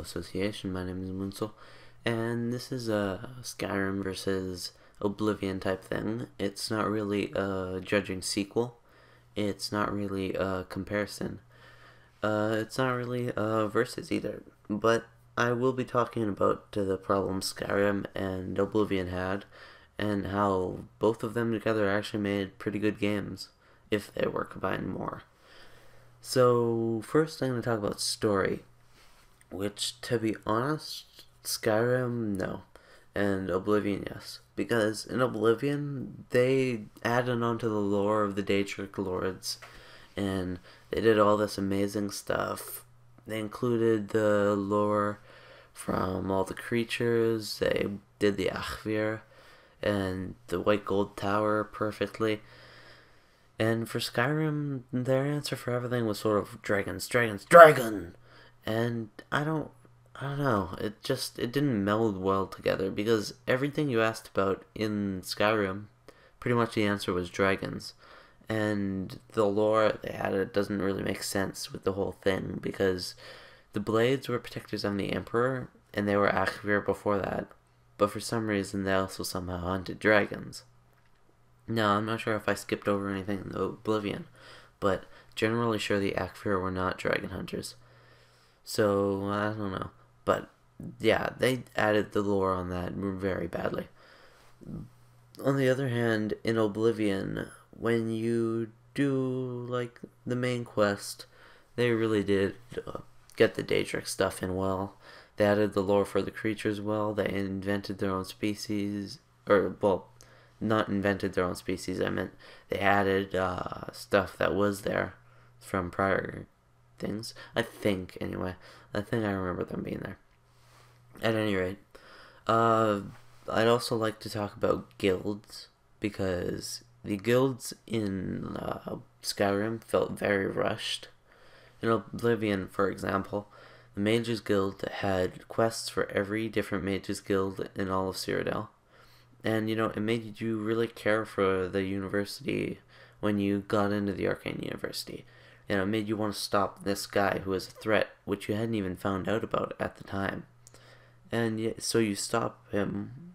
association. My name is Munsel, and this is a Skyrim versus Oblivion type thing. It's not really a judging sequel. It's not really a comparison. It's not really a versus either. But I will be talking about the problems Skyrim and Oblivion had, and how both of them together actually made pretty good games, if they were combined more. So first I'm going to talk about story, which, to be honest, Skyrim, no, and Oblivion, yes. Because in Oblivion, they added onto the lore of the Daedric Lords, and they did all this amazing stuff. They included the lore from all the creatures, they did the Achvir, and the White Gold Tower perfectly. And for Skyrim, their answer for everything was sort of dragons, dragons, dragon! And I don't know, it didn't meld well together, because everything you asked about in Skyrim, pretty much the answer was dragons. And the lore they added doesn't really make sense with the whole thing, because the Blades were protectors of the Emperor, and they were Achvir before that, but for some reason they also somehow hunted dragons. Now, I'm not sure if I skipped over anything in the Oblivion, but generally sure the Achvir were not dragon hunters. So, I don't know. But, yeah, they added the lore on that very badly. On the other hand, in Oblivion, when you do, like, the main quest, they really did get the Daedric stuff in well. They added the lore for the creatures well. They invented their own species, or, well, not invented their own species, I meant they added stuff that was there from prior things. I think, anyway. I think I remember them being there. At any rate, I'd also like to talk about guilds, because the guilds in Skyrim felt very rushed. In Oblivion, for example, the Mages Guild had quests for every different Mages Guild in all of Cyrodiil. And, you know, it made you really care for the university when you got into the Arcane University. You know, it made you want to stop this guy who was a threat, which you hadn't even found out about at the time. And so you stop him,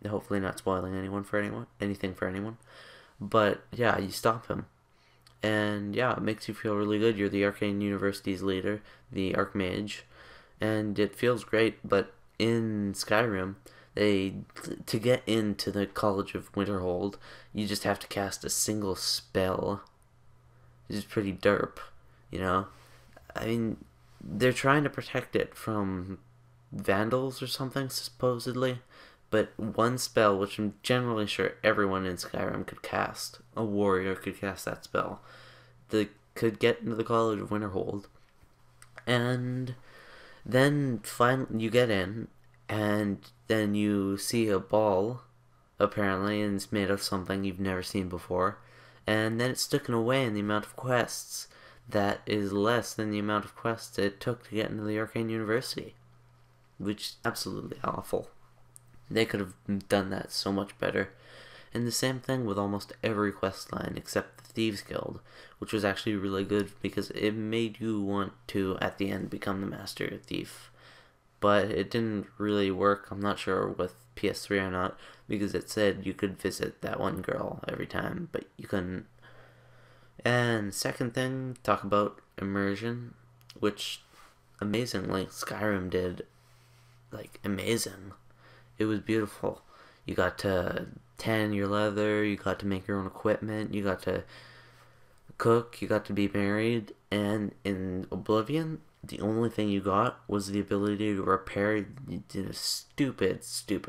hopefully not spoiling anything for anyone. But, yeah, you stop him. And, yeah, it makes you feel really good. You're the Arcane University's leader, the Archmage. And it feels great, but in Skyrim, to get into the College of Winterhold, you just have to cast a single spell. It's pretty derp, you know? I mean, they're trying to protect it from vandals or something, supposedly, but one spell, which I'm generally sure everyone in Skyrim could cast, a warrior could cast that spell, they could get into the College of Winterhold, and then finally you get in, and then you see a ball, apparently, and it's made of something you've never seen before. And then it's taken away in the amount of quests that is less than the amount of quests it took to get into the Arcane University. Which is absolutely awful. They could have done that so much better. And the same thing with almost every quest line except the Thieves Guild, which was actually really good because it made you want to, at the end, become the Master Thief. But it didn't really work, I'm not sure with PS3 or not, because it said you could visit that one girl every time, but you couldn't. And second thing, talk about immersion, which amazingly Skyrim did, like, amazing. It was beautiful. You got to tan your leather, you got to make your own equipment, you got to cook, you got to be married, and in Oblivion, the only thing you got was the ability to repair. You did a stupid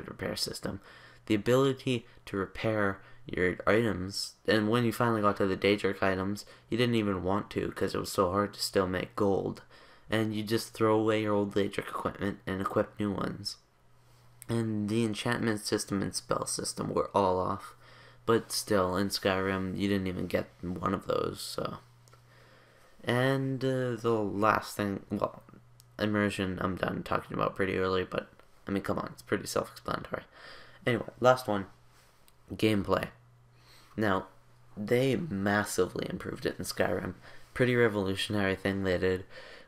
repair system. The ability to repair your items, and when you finally got to the Daedric items, you didn't even want to because it was so hard to still make gold. And you just throw away your old Daedric equipment and equip new ones. And the enchantment system and spell system were all off. But still, in Skyrim, you didn't even get one of those, so... And the last thing, well, immersion, I'm done talking about pretty early, but, I mean, come on, it's pretty self-explanatory. Anyway, last one, gameplay. Now, they massively improved it in Skyrim. Pretty revolutionary thing they did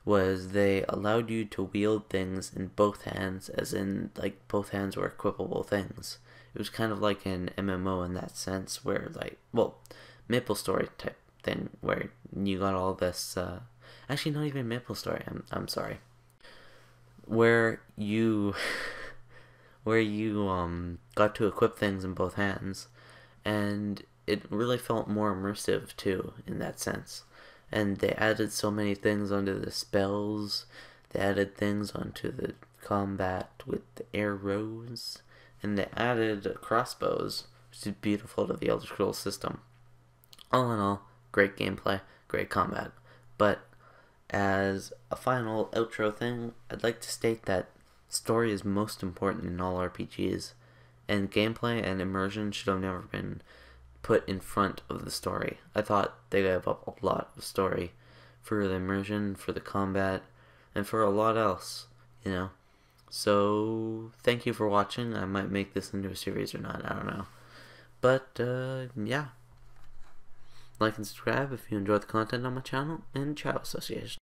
was they allowed you to wield things in both hands, as in, like, both hands were equipable things. It was kind of like an MMO in that sense, where, like, well, MapleStory type thing, where you got all this, actually not even MapleStory, I'm sorry, where you, got to equip things in both hands, and it really felt more immersive, too, in that sense. And they added so many things onto the spells, they added things onto the combat with the arrows, and they added crossbows, which is beautiful to the Elder Scrolls system. All in all, great gameplay, great combat. But as a final outro thing, I'd like to state that story is most important in all RPGs, and gameplay and immersion should have never been put in front of the story. I thought they gave up a lot of story for the immersion, for the combat, and for a lot else, you know. So, thank you for watching. I might make this into a series or not, I don't know. But, yeah. Like and subscribe if you enjoyed the content on my channel, and ciao, association.